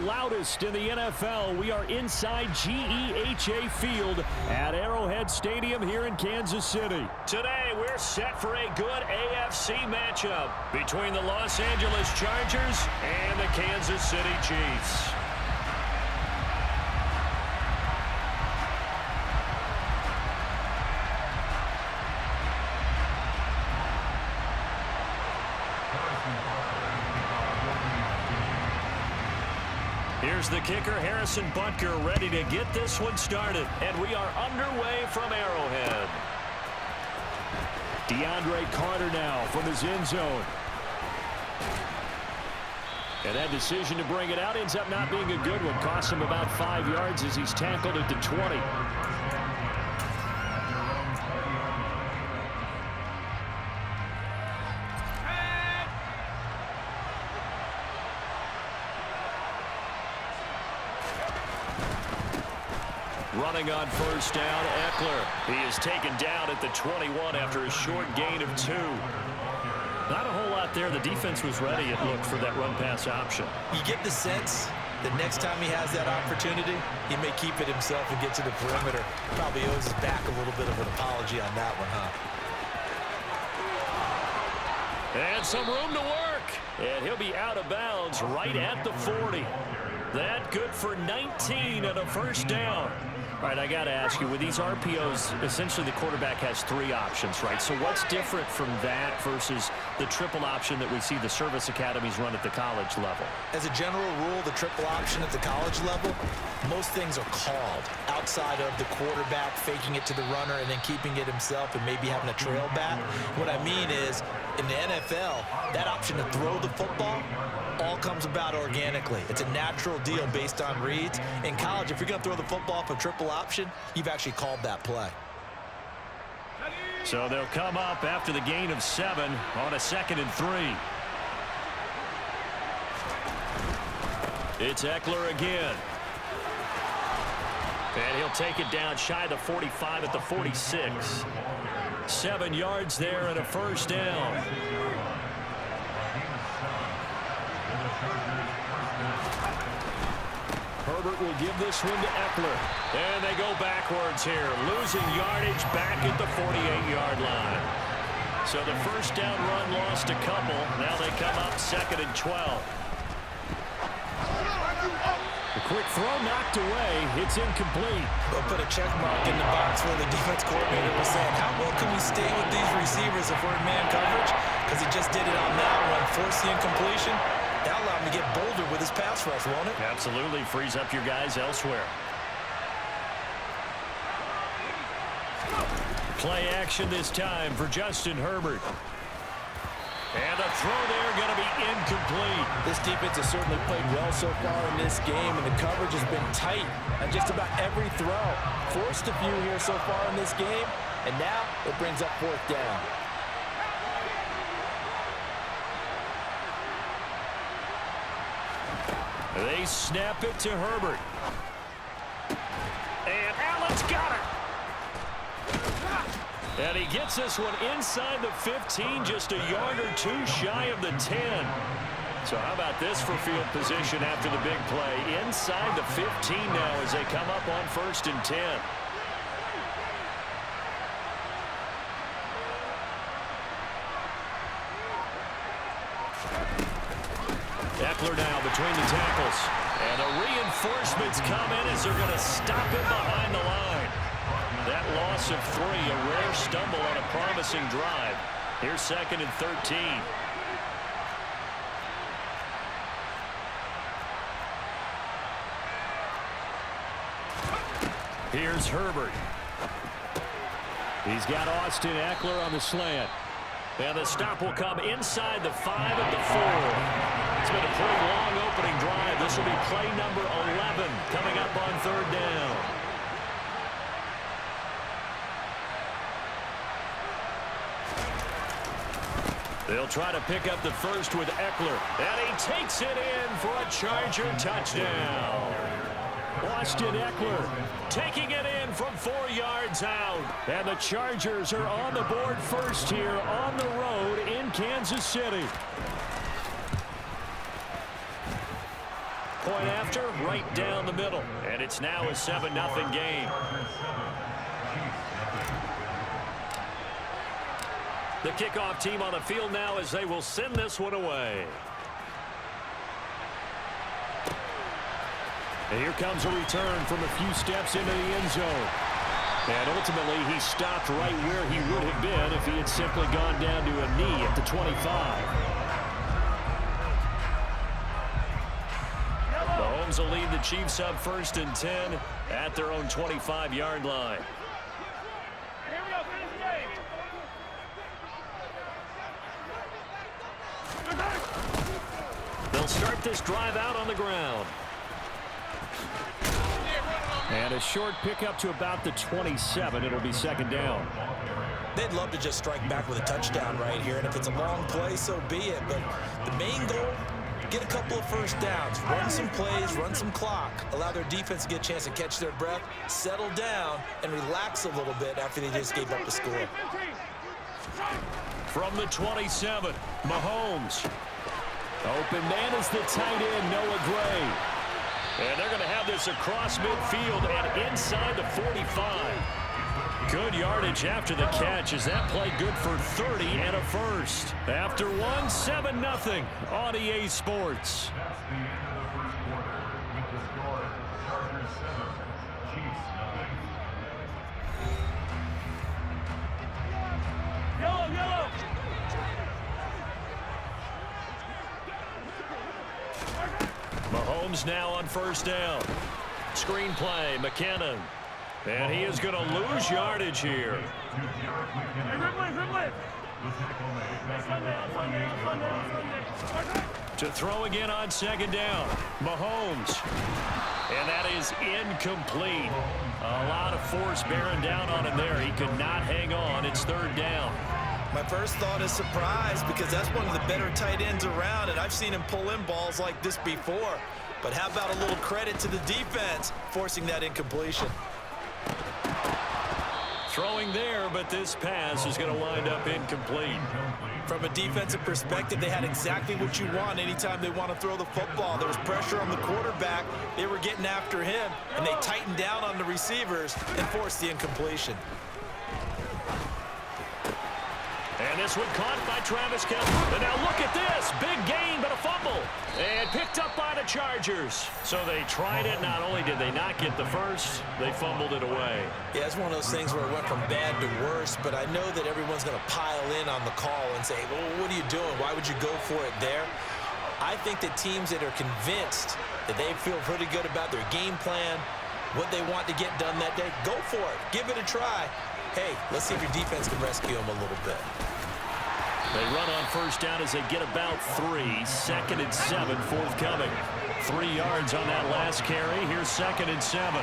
loudest in the NFL. We are inside GEHA Field at Arrowhead Stadium here in Kansas City. Today, we're set for a good AFC matchup between the Los Angeles Chargers and the Kansas City Chiefs. Here's the kicker, Harrison Butker, ready to get this one started. And we are underway from Arrowhead. DeAndre Carter now from his end zone. And that decision to bring it out ends up not being a good one. Costs him about 5 yards as he's tackled at the 20. Running on first down, Eckler. He is taken down at the 21 after a short gain of 2. Not a whole lot there. The defense was ready, it looked, for that run-pass option. You get the sense that next time he has that opportunity, he may keep it himself and get to the perimeter. Probably owes his back a little bit of an apology on that one, huh? And some room to work. And he'll be out of bounds right at the 40. That good for 19 and a first down. All right, I got to ask you, with these RPOs, essentially the quarterback has 3 options, right? So what's different from that versus the triple option that we see the service academies run at the college level? As a general rule, the triple option at the college level, most things are called outside of the quarterback faking it to the runner and then keeping it himself and maybe having a trail back. What I mean is, in the NFL, that option to throw the football all comes about organically. It's a natural deal based on reads. In college, if you're going to throw the football for triple option, you've actually called that play. So they'll come up after the gain of 7 on a 2nd and 3. It's Eckler again. And he'll take it down shy of the 45 at the 46. 7 yards there and a first down. Herbert will give this one to Eckler. And they go backwards here, losing yardage back at the 48-yard line. So the first down run lost a couple. Now they come up 2nd and 12. A quick throw knocked away. It's incomplete. They'll put a check mark in the box where the defense coordinator was saying, how well can we stay with these receivers if we're in man coverage? Because he just did it on that one, forced the incompletion. That'll allow him to get bolder with his pass rush, won't it? Absolutely. Frees up your guys elsewhere. Play action this time for Justin Herbert. And the throw there going to be incomplete. This defense has certainly played well so far in this game, and the coverage has been tight on just about every throw. Forced a few here so far in this game, and now it brings up 4th down. They snap it to Herbert. And Allen's got it. And he gets this one inside the 15, just a yard or 2 shy of the 10. So how about this for field position after the big play? Inside the 15 now as they come up on 1st and 10. Eckler now between the tackles. And the reinforcements come in as they're going to stop him behind the line. That loss of 3, a rare stumble on a promising drive. Here's 2nd and 13. Here's Herbert. He's got Austin Eckler on the slant. And the stop will come inside the 5 at the 4. It's been a pretty long opening drive. This will be play number 11 coming up on 3rd down. They'll try to pick up the first with Eckler. And he takes it in for a Charger touchdown. Austin Eckler taking it in from 4 yards out. And the Chargers are on the board first here on the road in Kansas City. going after? Right down the middle. And it's now a 7-0 game. The kickoff team on the field now as they will send this one away. And here comes a return from a few steps into the end zone. And ultimately, he stopped right where he would have been if he had simply gone down to a knee at the 25. Mahomes will lead the Chiefs up 1st and 10 at their own 25-yard line. They'll start this drive out on the ground. And a short pickup to about the 27. It'll be 2nd down. They'd love to just strike back with a touchdown right here, and if it's a long play, so be it. But the main goal, get a couple of first downs, run some plays, run some clock, allow their defense to get a chance to catch their breath, settle down, and relax a little bit after they just gave up a score. From the 27, Mahomes. Open man is the tight end, Noah Gray. And they're going to have this across midfield and inside the 45. Good yardage after the catch as that play good for 30 and a first. After one, 7-0 on EA Sports. Yellow. Mahomes now on 1st down. Screen play, McKinnon. And he is going to lose yardage here. To throw again on 2nd down. Mahomes. And that is incomplete. A lot of force bearing down on him there. He could not hang on. It's 3rd down. My first thought is surprise because that's one of the better tight ends around, and I've seen him pull in balls like this before. But how about a little credit to the defense forcing that incompletion? Throwing there, but this pass is going to wind up incomplete. From a defensive perspective, they had exactly what you want anytime they want to throw the football. There was pressure on the quarterback. They were getting after him, and they tightened down on the receivers and forced the incompletion. And this one caught by Travis Kelce. And now look at this. Big gain, but a fumble. And picked up by the Chargers. So they tried it. Not only did they not get the first, they fumbled it away. Yeah, it's one of those things where it went from bad to worse, but I know that everyone's going to pile in on the call and say, well, what are you doing? Why would you go for it there? I think that teams that are convinced that they feel pretty good about their game plan, what they want to get done that day, go for it. Give it a try. Hey, let's see if your defense can rescue them a little bit. They run on 1st down as they get about 3. 2nd and 7 forthcoming. 3 yards on that last carry. Here's 2nd and 7.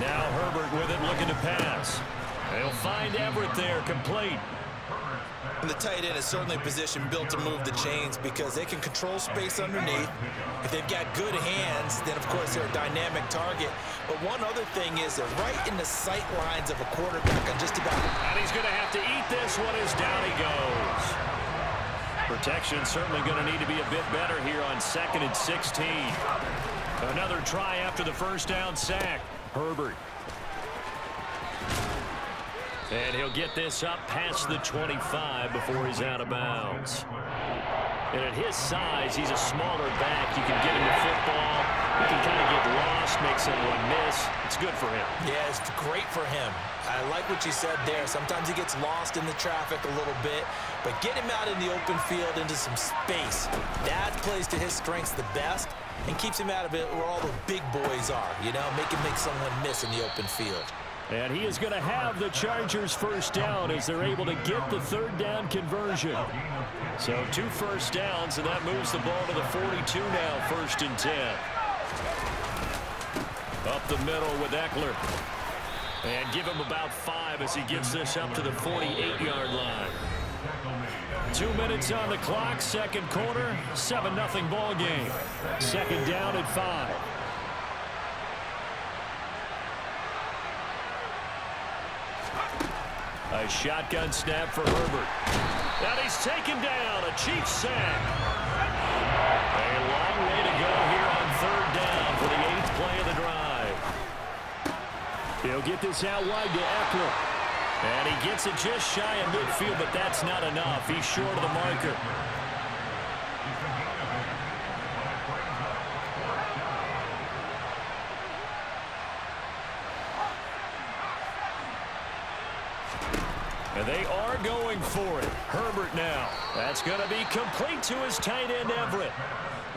Now Herbert with it, looking to pass. They'll find Everett there, complete. And the tight end is certainly a position built to move the chains because they can control space underneath. If they've got good hands, then of course they're a dynamic target. But one other thing is they're right in the sight lines of a quarterback on just about. And he's going to have to eat this one as down he goes. Protection certainly going to need to be a bit better here on 2nd and 16. Another try after the 1st down sack. Herbert. And he'll get this up past the 25 before he's out of bounds. And at his size, he's a smaller back. You can get him the football. He can kind of get lost, make someone miss. It's good for him. Yeah, it's great for him. I like what you said there. Sometimes he gets lost in the traffic a little bit, but get him out in the open field into some space. That plays to his strengths the best and keeps him out of it where all the big boys are, you know, make someone miss in the open field. And he is going to have the Chargers 1st down as they're able to get the 3rd down conversion. So 2 first downs, and that moves the ball to the 42 now, 1st and 10. Up the middle with Eckler. And give him about 5 as he gets this up to the 48-yard line. 2 minutes on the clock, 2nd quarter, 7-0 ball game. 2nd down at 5. A shotgun snap for Herbert. And he's taken down. A Chiefs sack. A long way to go get this out wide to Eckler. And he gets it just shy of midfield, but that's not enough. He's short of the marker. And they are going for it. Herbert now. That's going to be complete to his tight end, Everett.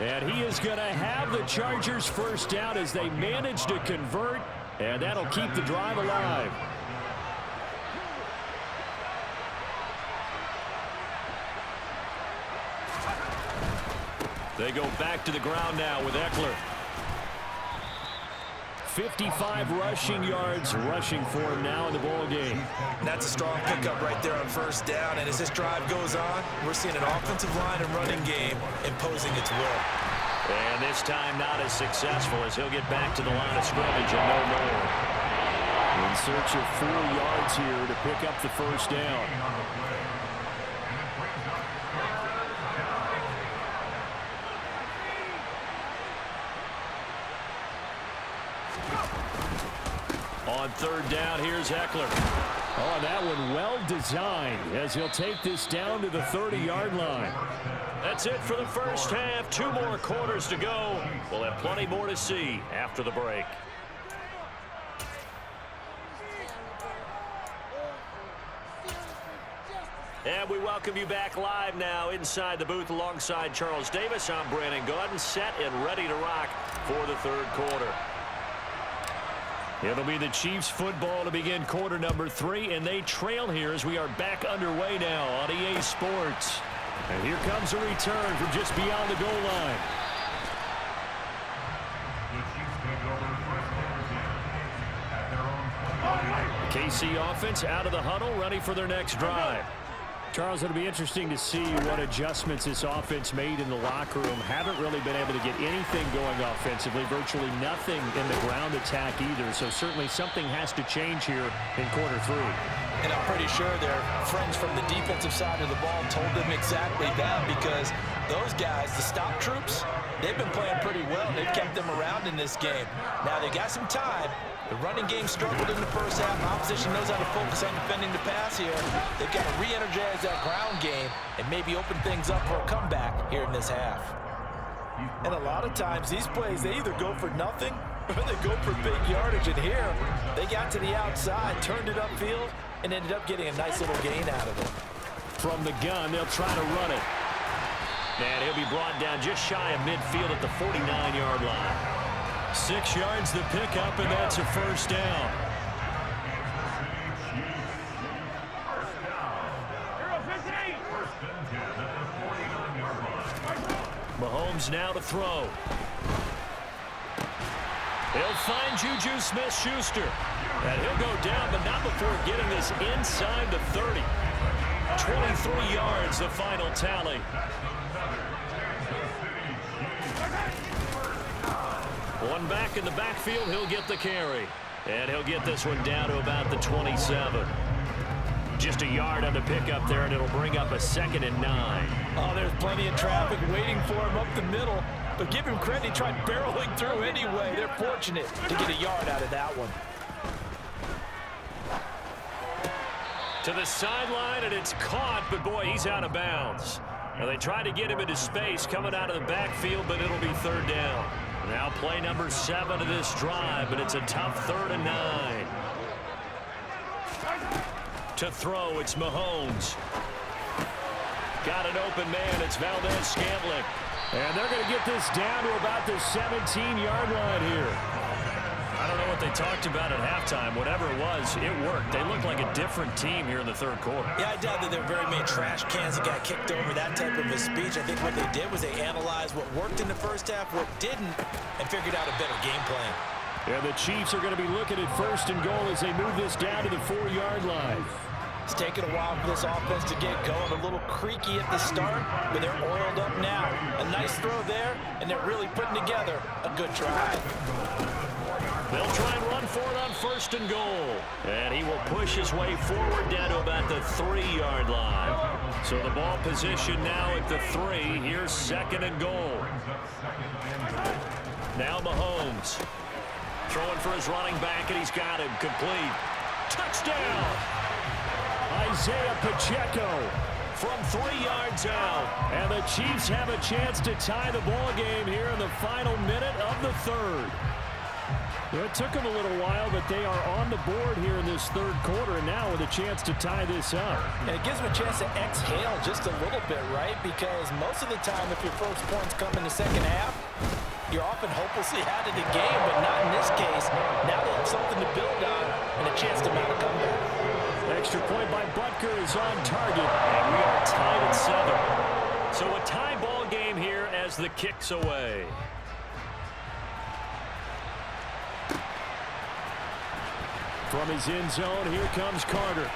And he is going to have the Chargers first down as they manage to convert. And that'll keep the drive alive. They go back to the ground now with Eckler. 55 rushing yards rushing for him now in the ball game. That's a strong pickup right there on first down. And as this drive goes on, we're seeing an offensive line and running game imposing its will. And this time not as successful as he'll get back to the line of scrimmage and no more. In search of 4 yards here to pick up the first down. On third down, here's Eckler. Oh, that one well designed as he'll take this down to the 30-yard line. That's it for the first half. 2 more quarters to go. We'll have plenty more to see after the break. And we welcome you back live now inside the booth alongside Charles Davis. I'm Brandon Gaudin, set and ready to rock for the third quarter. It'll be the Chiefs football to begin quarter number 3, and they trail here as we are back underway now on EA Sports. And here comes a return from just beyond the goal line. KC offense out of the huddle, ready for their next drive. Charles, it'll be interesting to see what adjustments this offense made in the locker room. Haven't really been able to get anything going offensively, virtually nothing in the ground attack either. So certainly something has to change here in quarter 3. And I'm pretty sure their friends from the defensive side of the ball told them exactly that, because those guys, the stop troops, they've been playing pretty well. They've kept them around in this game. Now they got some time. The running game struggled in the first half. Opposition knows how to focus on defending the pass here. They've got to re-energize that ground game and maybe open things up for a comeback here in this half. And a lot of times these plays, they either go for nothing or they go for big yardage. And here, they got to the outside, turned it upfield, and ended up getting a nice little gain out of it. From the gun, they'll try to run it. And he'll be brought down just shy of midfield at the 49-yard line. 6 yards to pick up, and that's a first down. Mahomes now to throw. He'll find Juju Smith-Schuster. And he'll go down, but not before getting this inside the 30. 23 yards, the final tally. One back in the backfield, he'll get the carry. And he'll get this one down to about the 27. Just a yard on the pickup there, and it'll bring up a 2nd and 9. Oh, there's plenty of traffic waiting for him up the middle. But give him credit, he tried barreling through anyway. They're fortunate to get a yard out of that one. To the sideline, and it's caught, but boy, he's out of bounds. Now they tried to get him into space coming out of the backfield, but it'll be third down. Now play number 7 of this drive, but it's a tough 3rd and 9. To throw, it's Mahomes. Got an open man, it's Valdez-Scantling. And they're going to get this down to about the 17-yard line here. I don't know what they talked about at halftime. Whatever it was, it worked. They look like a different team here in the third quarter. Yeah, I doubt that there were very many trash cans that got kicked over, that type of a speech. I think what they did was they analyzed what worked in the first half, what didn't, and figured out a better game plan. Yeah, the Chiefs are going to be looking at 1st and goal as they move this down to the 4-yard line. It's taken a while for this offense to get going. A little creaky at the start, but they're oiled up now. A nice throw there, and they're really putting together a good drive. They'll try and run for it on 1st and goal. And he will push his way forward down to about the 3-yard line. So the ball position now at the 3. Here's 2nd and goal. Now Mahomes. Throwing for his running back, and he's got him complete. Touchdown! Isaiah Pacheco from 3 yards out. And the Chiefs have a chance to tie the ball game here in the final minute of the third. It took them a little while, but they are on the board here in this third quarter, and now with a chance to tie this up. And it gives them a chance to exhale just a little bit, right? Because most of the time, if your first points come in the second half, you're often hopelessly out of the game, but not in this case. Now they have something to build on and a chance to mount a comeback. Extra point by Butker is on target, and we are tied at 7. So a tie ball game here as the kick's away. From his end zone, here comes Carter.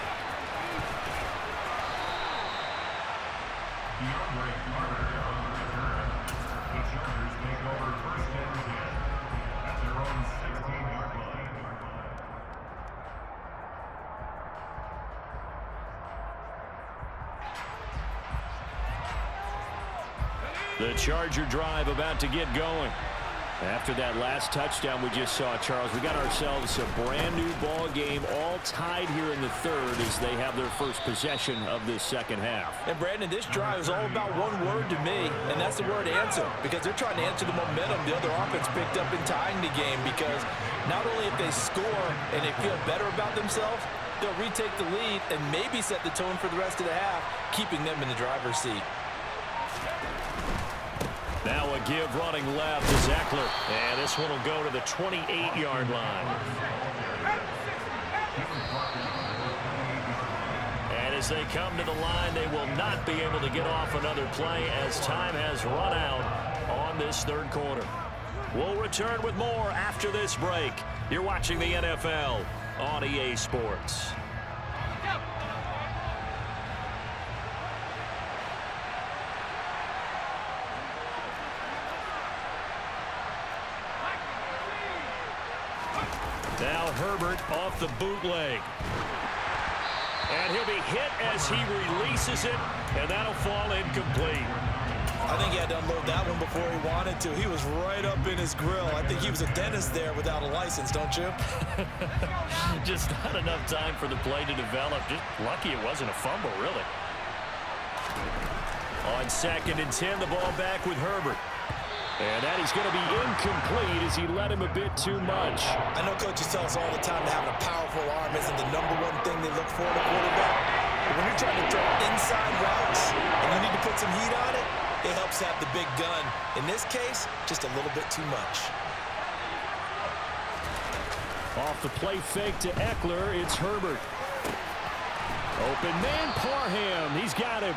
The Charger drive about to get going. After that last touchdown we just saw, Charles, we got ourselves a brand new ball game, all tied here in the third as they have their first possession of this second half. And Brandon, this drive is all about one word to me, and that's the word answer, because they're trying to answer the momentum the other offense picked up in tying the game, because not only if they score and they feel better about themselves, they'll retake the lead and maybe set the tone for the rest of the half, keeping them in the driver's seat. Now a give running left is Eckler. And this one will go to the 28-yard line. And as they come to the line, they will not be able to get off another play as time has run out on this third quarter. We'll return with more after this break. You're watching the NFL on EA Sports. Now Herbert off the bootleg. And he'll be hit as he releases it, and that'll fall incomplete. I think he had to unload that one before he wanted to. He was right up in his grill. I think he was a dentist there without a license, don't you? Just not enough time for the play to develop. Just lucky it wasn't a fumble, really. On 2nd and 10, the ball back with Herbert. And that is going to be incomplete as he led him a bit too much. I know coaches tell us all the time that having a powerful arm isn't the #1 thing they look for in a quarterback. But when you're trying to throw inside routes and you need to put some heat on it, it helps have the big gun. In this case, just a little bit too much. Off the play fake to Eckler, it's Herbert. Open man, Parham. He's got him.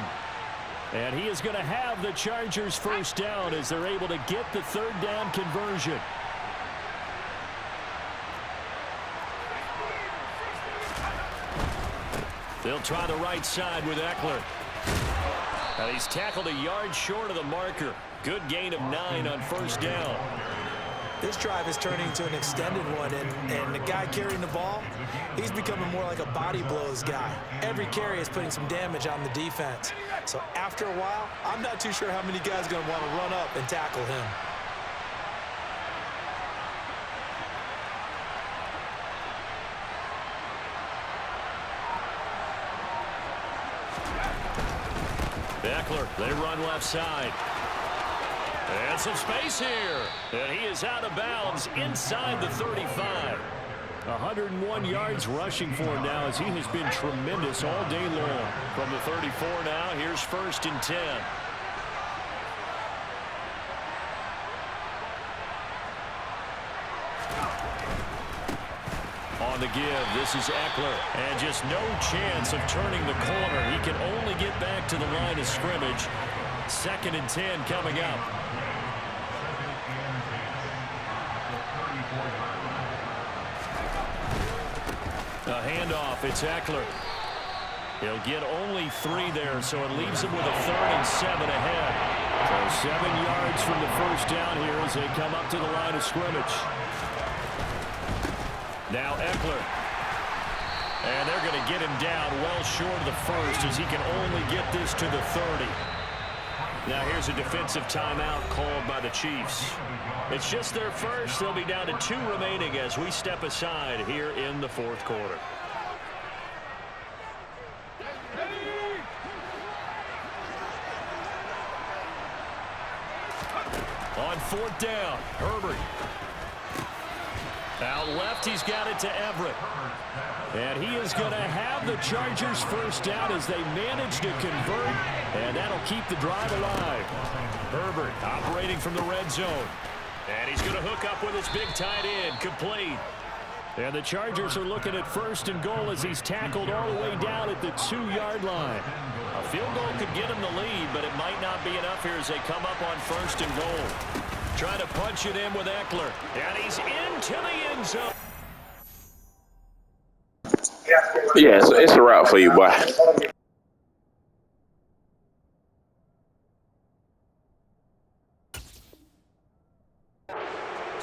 And he is going to have the Chargers first down as they're able to get the third down conversion. They'll try the right side with Eckler. And he's tackled a yard short of the marker. Good gain of 9 on first down. This drive is turning into an extended one, and the guy carrying the ball, he's becoming more like a body blows guy. Every carry is putting some damage on the defense. So after a while, I'm not too sure how many guys are going to want to run up and tackle him. Eckler, they run left side. And some space here. And he is out of bounds inside the 35. 101 yards rushing for him now as he has been tremendous all day long. From the 34 now, here's 1st and 10. On the give, this is Eckler. And just no chance of turning the corner. He can only get back to the line of scrimmage. 2nd and 10 coming up. A handoff, it's Eckler. He'll get only 3 there, so it leaves him with a 3rd and 7 ahead. So 7 yards from the first down here as they come up to the line of scrimmage. Now Eckler. And they're going to get him down well short of the first as he can only get this to the 30. Now here's a defensive timeout called by the Chiefs. It's just their first. They'll be down to 2 remaining as we step aside here in the fourth quarter. On 4th down, Herbert. Out left, he's got it to Everett. And he is going to have the Chargers first down as they manage to convert. And that'll keep the drive alive. Herbert operating from the red zone. And he's going to hook up with his big tight end, complete. And the Chargers are looking at 1st and goal as he's tackled all the way down at the 2-yard line. A field goal could get him the lead, but it might not be enough here as they come up on 1st and goal. Trying to punch it in with Eckler. And he's into the end zone. Yeah, it's a route for you, boy.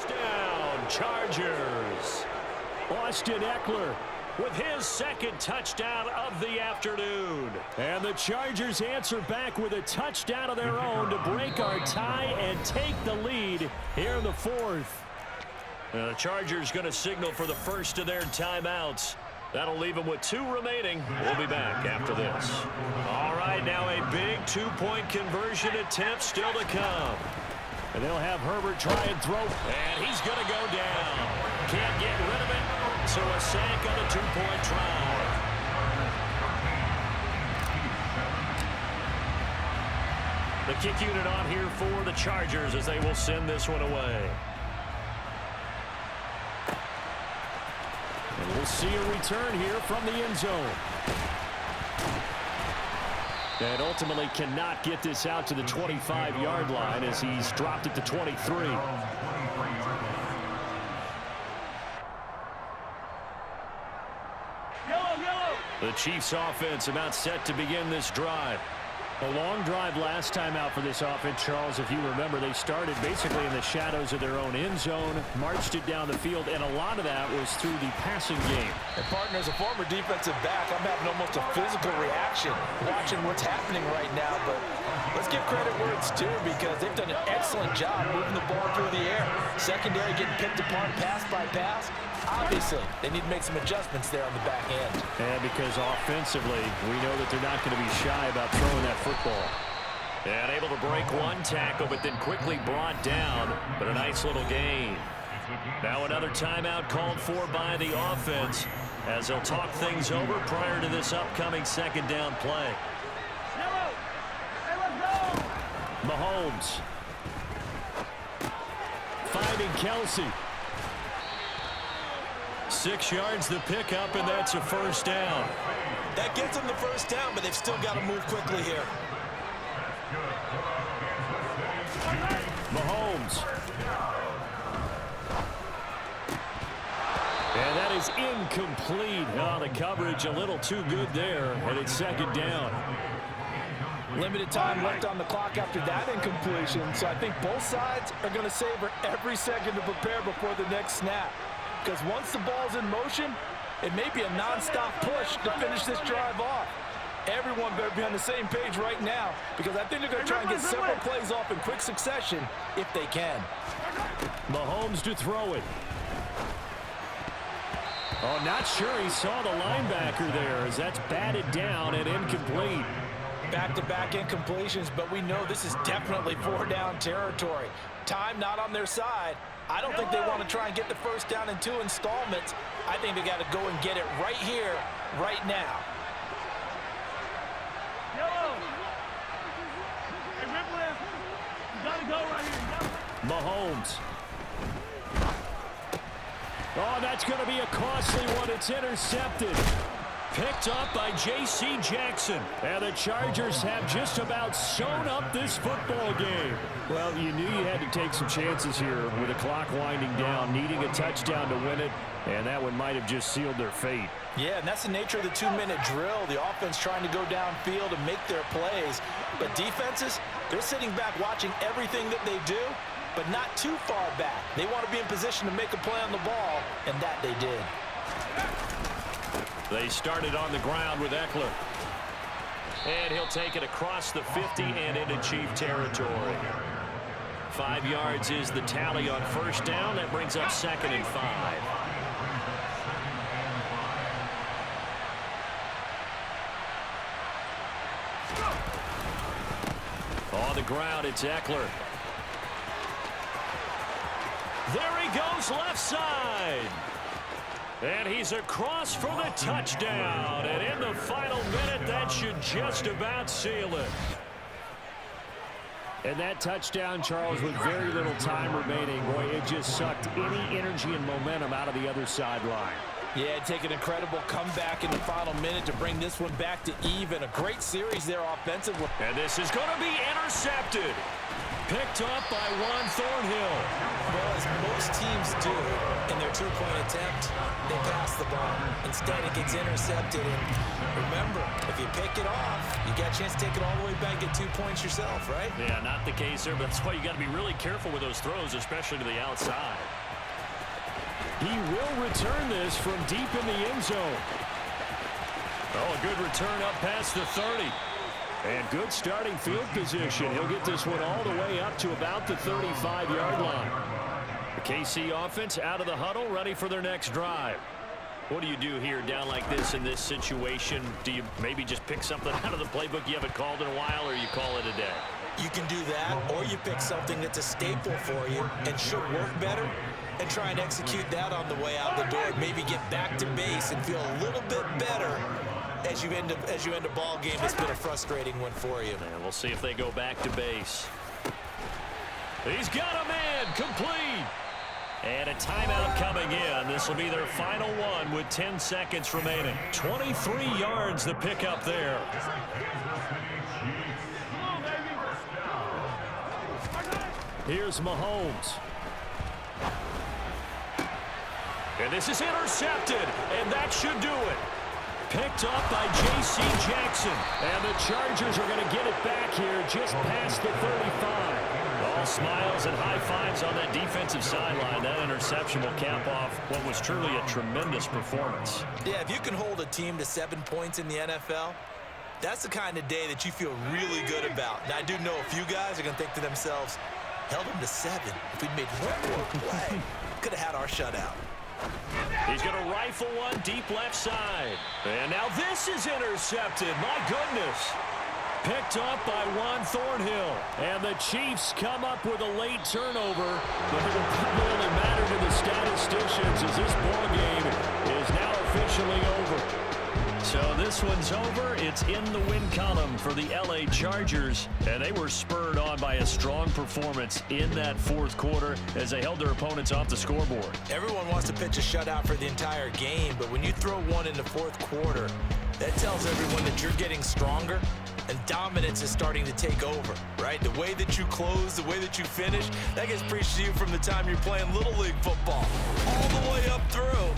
Down, Chargers. Austin Eckler with his 2nd touchdown of the afternoon. And the Chargers answer back with a touchdown of their own to break our tie and take the lead here in the 4th. The Chargers going to signal for the first of their timeouts. That'll leave them with 2 remaining. We'll be back after this. All right, now a big 2-point conversion attempt still to come. And they'll have Herbert try and throw. And he's going to go down. Can't get rid of it. So a sack on a 2-point try. The kick unit on here for the Chargers as they will send this one away. And we'll see a return here from the end zone. And ultimately cannot get this out to the 25-yard line as he's dropped it to 23. The Chiefs offense about set to begin this drive. A long drive last time out for this offense, Charles. If you remember, they started basically in the shadows of their own end zone, marched it down the field, and a lot of that was through the passing game. And, partner, as a former defensive back, I'm having almost a physical reaction watching what's happening right now. But let's give credit where it's due because they've done an excellent job moving the ball through the air. Secondary getting picked apart pass by pass. Obviously, they need to make some adjustments there on the back end. And because offensively, we know that they're not going to be shy about throwing that football. And able to break one tackle, but then quickly brought down. But a nice little gain. Now another timeout called for by the offense as they'll talk things over prior to this upcoming 2nd down play. Mahomes. Finding Kelsey. 6 yards the pickup, and that's a first down. That gets them the first down, but they've still got to move quickly here. Mahomes. And that is incomplete. Oh, the coverage a little too good there, and it's 2nd down. Limited time left on the clock after that incompletion, so I think both sides are going to savor every second to prepare before the next snap. Because once the ball's in motion, it may be a non-stop push to finish this drive off. Everyone better be on the same page right now because I think they're going to try and get several plays off in quick succession if they can. Mahomes to throw it. Oh, not sure he saw the linebacker there as that's batted down and incomplete. Back-to-back incompletions, but we know this is definitely 4-down territory. Time not on their side. I don't think they want to try and get the first down in 2 installments. I think they got to go and get it right here, right now. Mahomes. Oh, that's going to be a costly one. It's intercepted. Picked up by J.C. Jackson. And the Chargers have just about sewn up this football game. Well, you knew you had to take some chances here with the clock winding down, needing a touchdown to win it, and that one might have just sealed their fate. Yeah, and that's the nature of the 2-minute drill. The offense trying to go downfield and make their plays. But defenses, they're sitting back watching everything that they do, but not too far back. They want to be in position to make a play on the ball, and that they did. They started on the ground with Eckler. And he'll take it across the 50 and into Chief territory. 5 yards is the tally on first down. That brings up 2nd and 5. On the ground, it's Eckler. There he goes, left side. And he's across for the touchdown. And in the final minute, that should just about seal it. And that touchdown, Charles, with very little time remaining, boy, it just sucked any energy and momentum out of the other sideline. Yeah, take an incredible comeback in the final minute to bring this one back to even. A great series there offensively. And this is going to be intercepted. Picked up by Juan Thornhill. Well, as most teams do in their two-point attempt, they pass the ball. Instead, it gets intercepted. And remember, if you pick it off, you got a chance to take it all the way back, get 2 points yourself, right? Yeah, not the case there, but that's why you got to be really careful with those throws, especially to the outside. He will return this from deep in the end zone. Oh, a good return up past the 30. And good starting field position. He'll get this one all the way up to about the 35-yard line. The KC offense out of the huddle, ready for their next drive. What do you do here down like this in this situation? Do you maybe just pick something out of the playbook you haven't called in a while, or you call it a day? You can do that, or you pick something that's a staple for you and should work better and try and execute that on the way out the door. Maybe get back to base and feel a little bit better as you end a ball game that's been a frustrating one for you. And we'll see if they go back to base. He's got a man, complete. And a timeout coming in. This will be their final one with 10 seconds remaining. 23 yards the pickup there. Here's Mahomes. And this is intercepted, and that should do it. Picked up by J.C. Jackson. And the Chargers are going to get it back here just past the 35. All smiles and high fives on that defensive sideline. That interception will cap off what was truly a tremendous performance. Yeah, if you can hold a team to 7 points in the NFL, that's the kind of day that you feel really good about. Now, I do know a few guys are going to think to themselves, held them to 7. If we'd made one more play, could have had our shutout. He's going to rifle one deep left side. And now this is intercepted. My goodness. Picked up by Juan Thornhill. And the Chiefs come up with a late turnover. But it'll probably only matter to the statisticians as this ball game is now officially over. So this one's over. It's in the win column for the L.A. Chargers. And they were spurred on by a strong performance in that fourth quarter as they held their opponents off the scoreboard. Everyone wants to pitch a shutout for the entire game, but when you throw one in the fourth quarter, that tells everyone that you're getting stronger and dominance is starting to take over, right? The way that you close, the way that you finish, that gets preached to you from the time you're playing Little League football all the way up through.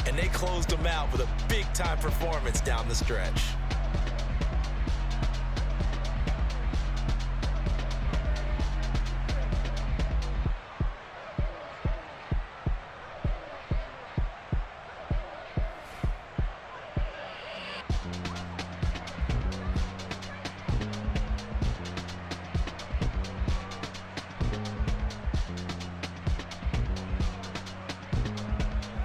And they closed them out with a big-time performance down the stretch.